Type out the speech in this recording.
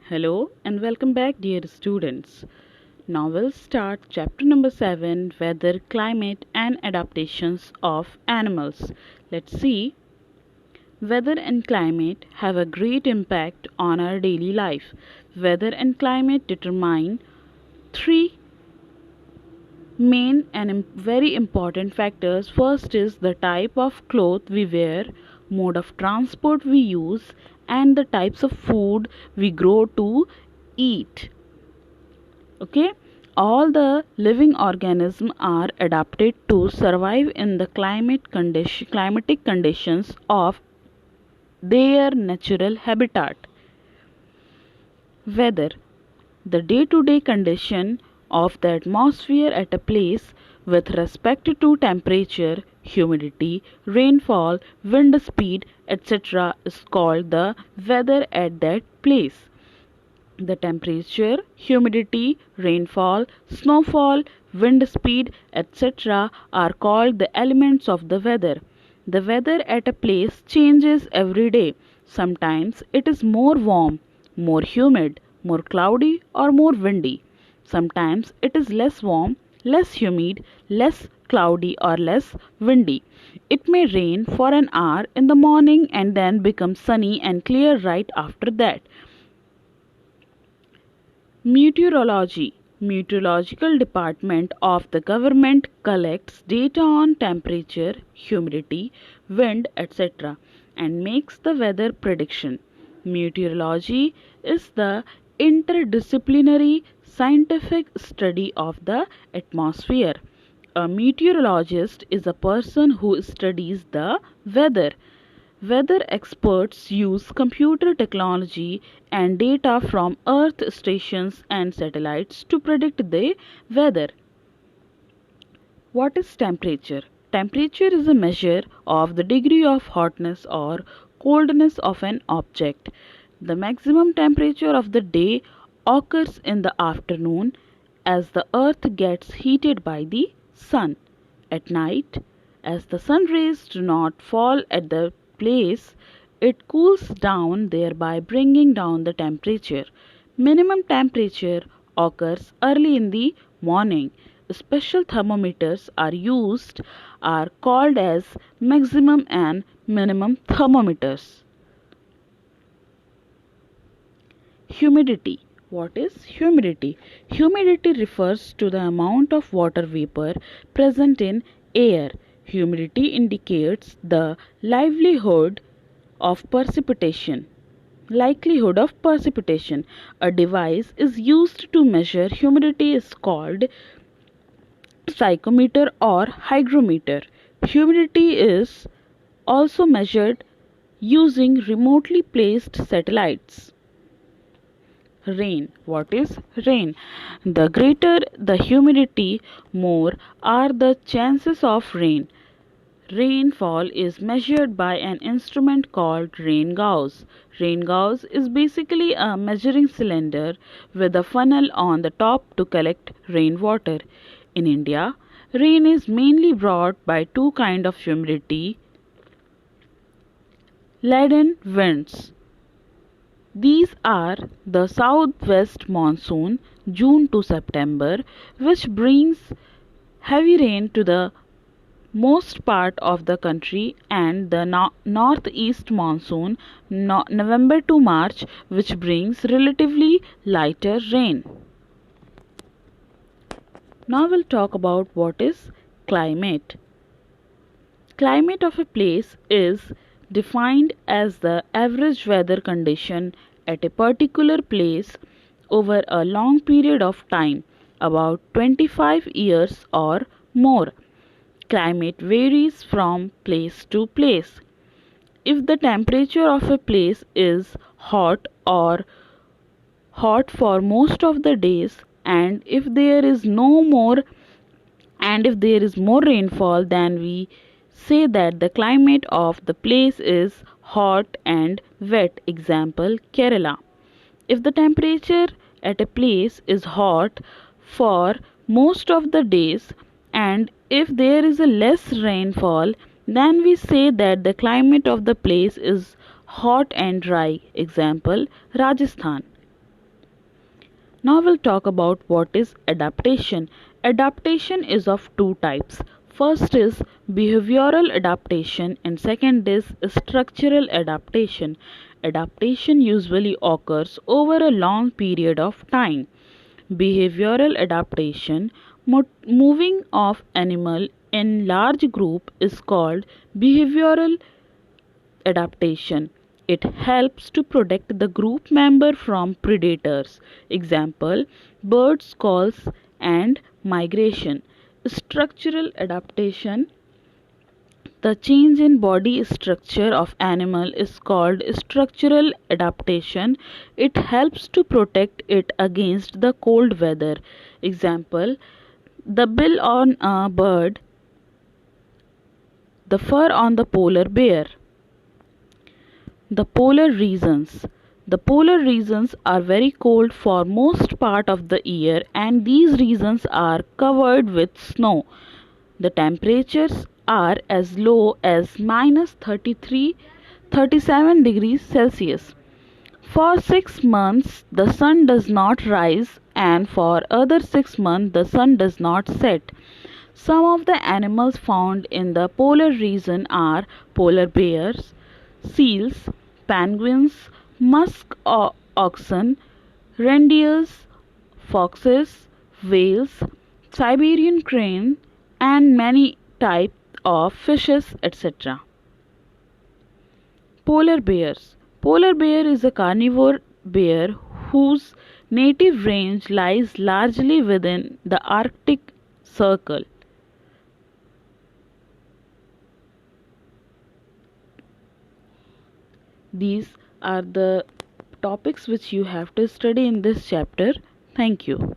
Hello and welcome back, dear students. Now we'll start chapter number 7, Weather, Climate and Adaptations of Animals. Let's see. Weather and climate have a great impact on our daily life. Weather and climate determine three main and very important factors. First is the type of cloth we wear, mode of transport we use, and the types of food we grow to eat. Okay, all the living organisms are adapted to survive in the climatic conditions of their natural habitat. Weather, the day-to-day condition of the atmosphere at a place with respect to temperature, humidity, rainfall, wind speed, etc. is called the weather at that place. The temperature, humidity, rainfall, snowfall, wind speed, etc. are called the elements of the weather. The weather at a place changes every day. Sometimes it is more warm, more humid, more cloudy, or more windy. Sometimes it is less warm, less humid, less cloudy, or less windy. It may rain for an hour in the morning and then become sunny and clear right after that. Meteorology. Meteorological department of the government collects data on temperature, humidity, wind, etc. and makes the weather prediction. Meteorology is the interdisciplinary scientific study of the atmosphere. A meteorologist is a person who studies the weather. Weather experts use computer technology and data from Earth stations and satellites to predict the weather. What is temperature? Temperature is a measure of the degree of hotness or coldness of an object. The maximum temperature of the day occurs in the afternoon as the earth gets heated by the sun. At night, as the sun rays do not fall at the place, it cools down, thereby bringing down the temperature. Minimum temperature occurs early in the morning. Special thermometers are called as maximum and minimum thermometers. Humidity. What is humidity? Humidity refers to the amount of water vapor present in air. Humidity indicates the likelihood of precipitation. A device is used to measure humidity is called psychometer or hygrometer. Humidity is also measured using remotely placed satellites. Rain. What is rain? The greater the humidity, more are the chances of rain. Rainfall is measured by an instrument called rain gauge. Rain gauge is basically a measuring cylinder with a funnel on the top to collect rainwater. In India, rain is mainly brought by two kinds of humidity: laden winds. These are the southwest monsoon (June to September), which brings heavy rain to the most part of the country, and the northeast monsoon November to March, which brings relatively lighter rain. Now we'll talk about what is climate. Climate of a place is defined as the average weather condition at a particular place over a long period of time, about 25 years or more. Climate varies from place to place. If the temperature of a place is hot or hot for most of the days, and if there is more rainfall, then we say that the climate of the place is hot and wet. Example, Kerala. If the temperature at a place is hot for most of the days, and if there is a less rainfall, then we say that the climate of the place is hot and dry. Example, Rajasthan. Now we'll talk about what is adaptation. Adaptation is of two types. First is behavioral adaptation and second is structural adaptation. Adaptation usually occurs over a long period of time. Behavioral adaptation, moving of animal in large group is called behavioral adaptation. It helps to protect the group member from predators. Example, birds calls and migration. Structural adaptation, the change in body structure of animal is called structural adaptation. It helps to protect it against the cold weather. Example, the bill on a bird, the fur on the polar bear. The polar regions. The polar regions are very cold for most part of the year and these regions are covered with snow. The temperatures are as low as minus 37 degrees Celsius. For 6 months the sun does not rise and for other 6 months the sun does not set. Some of the animals found in the polar region are polar bears, seals, penguins, musk oxen, reindeers, foxes, whales, Siberian crane, and many types of fishes, etc. Polar bears. Polar bear is a carnivore bear whose native range lies largely within the Arctic Circle. These are the topics which you have to study in this chapter. Thank you.